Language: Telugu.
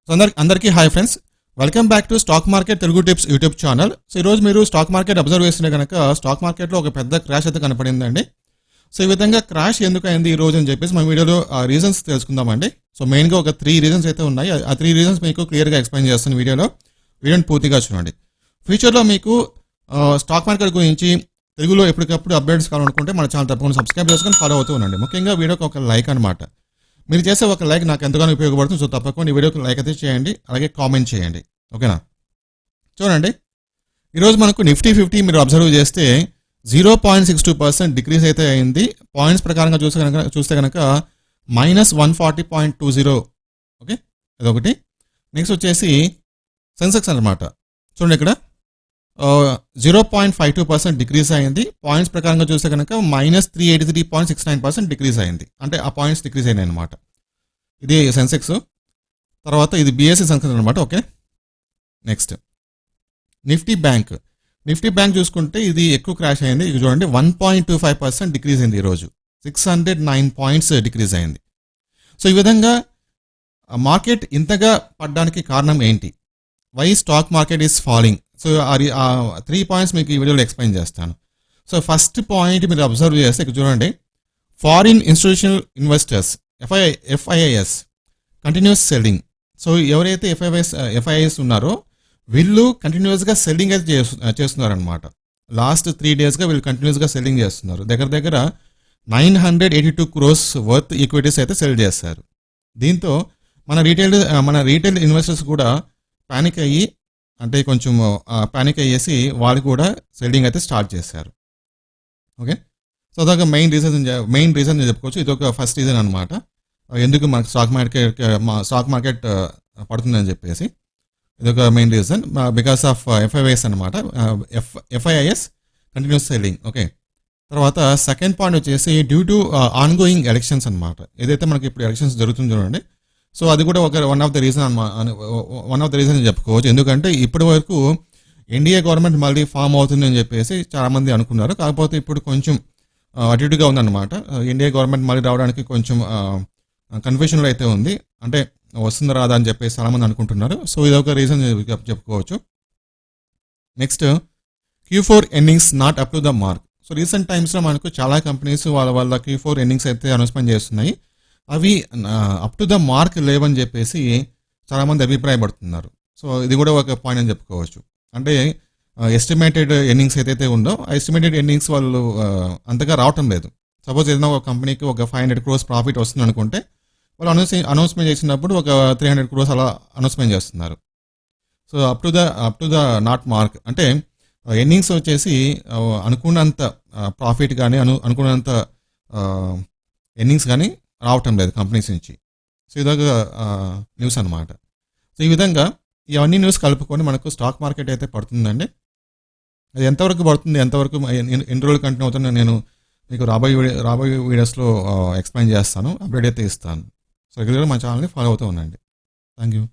సో అందరికీ hi friends, welcome back to stock market Telugu tips YouTube channel. So ఈరోజు మీరు స్టాక్ మార్కెట్ అబ్జర్వ్ చేస్తే కనుక స్టాక్ మార్కెట్లో ఒక పెద్ద క్రాష్ అయితే కనపడిందండి. సో ఈ విధంగా క్రాష్ ఎందుకు అయింది ఈ రోజు అని చెప్పేసి మన వీడియోలో ఆ రీజన్స్ తెలుసుకుందామండి. సో మెయిన్గా ఒక 3 రీజన్స్ అయితే ఉన్నాయి. ఆ 3 రీజన్స్ మీకు క్లియర్గా ఎక్స్ప్లెయిన్ చేస్తాను వీడియోని పూర్తిగా చూడండి. ఫ్యూచర్లో మీకు స్టాక్ మార్కెట్ గురించి తెలుగులో ఎప్పటికప్పుడు అప్డేట్స్ కావాలనుకుంటే మన ఛానల్ తప్పకుండా సబ్స్క్రైబ్ చేసుకొని ఫాలో అవుతూ ఉండండి. ముఖ్యంగా వీడియోకి ఒక లైక్ అనమాట. మీరు చేసే ఒక లైక్ నాకు ఎంతగానో ఉపయోగపడుతుంది. సో తప్పకుండా ఈ వీడియోకి లైక్ అయితే చేయండి, అలాగే కామెంట్ చేయండి, ఓకేనా. చూడండి, ఈరోజు మనకు నిఫ్టీ 50 మీరు అబ్జర్వ్ చేస్తే 0.62% డిక్రీజ్ అయితే అయింది. పాయింట్స్ ప్రకారంగా చూస్తే కనుక -140.20, ఓకే, అదొకటి. నెక్స్ట్ వచ్చేసి సెన్సెక్స్ అనమాట. చూడండి, ఇక్కడ 0.52% డిక్రీజ్ అయింది. పాయింట్స్ ప్రకారంగా చూస్తే కనుక -383.69% డిక్రీజ్ అయింది. అంటే ఆ పాయింట్స్ డిక్రీజ్ అయినాయి అనమాట. ఇది సెన్సెక్స్. తర్వాత ఇది బిఎస్సి సెన్సెక్స్ అనమాట, ఓకే. నెక్స్ట్ నిఫ్టీ బ్యాంక్ చూసుకుంటే ఇది ఎక్కువ క్రాష్ అయింది. ఇది చూడండి, 1.25% డిక్రీజ్ అయింది. ఈరోజు 609 పాయింట్స్ డిక్రీజ్ అయింది. సో ఈ విధంగా మార్కెట్ ఇంతగా పడడానికి కారణం ఏంటి? Why stock market is falling? So ఆ 3 పాయింట్స్ మీకు ఈ వీడియోలో ఎక్స్ప్లెయిన్ చేస్తాను. సో ఫస్ట్ పాయింట్ మీరు అబ్జర్వ్ చేస్తే ఇక్కడ చూడండి, foreign institutional investors FIIs continues selling. So ఎవరైతే FIIs ఉన్నారో వీళ్ళు కంటిన్యూస్గా సెల్లింగ్ అయితే చేస్తున్నారనమాట. లాస్ట్ 3 డేస్గా వీళ్ళు కంటిన్యూస్గా సెల్లింగ్ చేస్తున్నారు. దగ్గర 982 crores వర్త్ ఈక్విటీస్ అయితే సెల్ చేస్తారు. దీంతో మన రీటైల్ ఇన్వెస్టర్స్ కూడా పానిక్ అయ్యి, అంటే కొంచెం పానిక్ అయ్యేసి వాళ్ళు కూడా సెల్లింగ్ అయితే స్టార్ట్ చేశారు, ఓకే. సో అదొక మెయిన్ రీజన్ చెప్పుకోవచ్చు. ఇది ఒక ఫస్ట్ రీజన్ అనమాట, ఎందుకు మనకు స్టాక్ మార్కెట్ పడుతుందని చెప్పేసి. ఇదొక main reason because of FIIs అనమాట. FIIs continues selling, okay. తర్వాత సెకండ్ పాయింట్ వచ్చేసి డ్యూ టు ఆన్గోయింగ్ ఎలక్షన్స్ అనమాట. ఏదైతే మనకి ఇప్పుడు ఎలక్షన్స్ జరుగుతుంది చూడండి, సో అది కూడా ఒక వన్ ఆఫ్ ద రీజన్ అని చెప్పుకోవచ్చు. ఎందుకంటే ఇప్పటి వరకు ఎన్డీఏ గవర్నమెంట్ మళ్ళీ ఫామ్ అవుతుంది అని చెప్పేసి చాలామంది అనుకున్నారు. కాకపోతే ఇప్పుడు కొంచెం అటు ఇటుగా ఉందన్నమాట. ఎన్డీఏ గవర్నమెంట్ మళ్ళీ రావడానికి కొంచెం కన్ఫ్యూషన్లో అయితే ఉంది. అంటే వస్తుందా రాదా అని చెప్పేసి చాలామంది అనుకుంటున్నారు. సో ఇదొక రీజన్ చెప్పుకోవచ్చు. Next Q4 earnings not up to the mark. So recent టైమ్స్లో మనకు చాలా కంపెనీస్ వాళ్ళ Q4 ఎర్నింగ్స్ అయితే అనౌన్స్మెంట్ చేస్తున్నాయి. అవి అప్ టు ద మార్క్ లేవని చెప్పేసి చాలామంది అభిప్రాయపడుతున్నారు. సో ఇది కూడా ఒక పాయింట్ అని చెప్పుకోవచ్చు. అంటే ఎస్టిమేటెడ్ ఎర్నింగ్స్ ఏదైతే ఉందో ఆ ఎస్టిమేటెడ్ ఎర్నింగ్స్ వాళ్ళు అంతగా రావటం లేదు. సపోజ్ ఏదైనా ఒక కంపెనీకి ఒక 500 crores ప్రాఫిట్ వస్తుంది అనుకుంటే వాళ్ళు అనౌన్స్మెంట్ చేసినప్పుడు ఒక 300 crores అలా అనౌన్స్మెంట్ చేస్తున్నారు. So up to the not mark అంటే ఎర్నింగ్స్ వచ్చేసి అనుకున్నంత ప్రాఫిట్ కానీ అనుకున్నంత ఎర్నింగ్స్ కానీ రావటం లేదు కంపెనీస్ నుంచి. సో ఇదొక న్యూస్ అనమాట. సో ఈ విధంగా ఇవన్నీ న్యూస్ కలుపుకొని మనకు స్టాక్ మార్కెట్ అయితే పడుతుందండి. అది ఎంతవరకు పడుతుంది, ఎంతవరకు ఎన్ని రోజులు కంటిన్యూ అవుతుందో నేను మీకు రాబోయే వీడియోస్లో ఎక్స్ప్లెయిన్ చేస్తాను, అప్డేట్ అయితే ఇస్తాను. సో రెగ్యులర్గా మా ఛానల్ని ఫాలో అవుతూ ఉండండి. Thank you.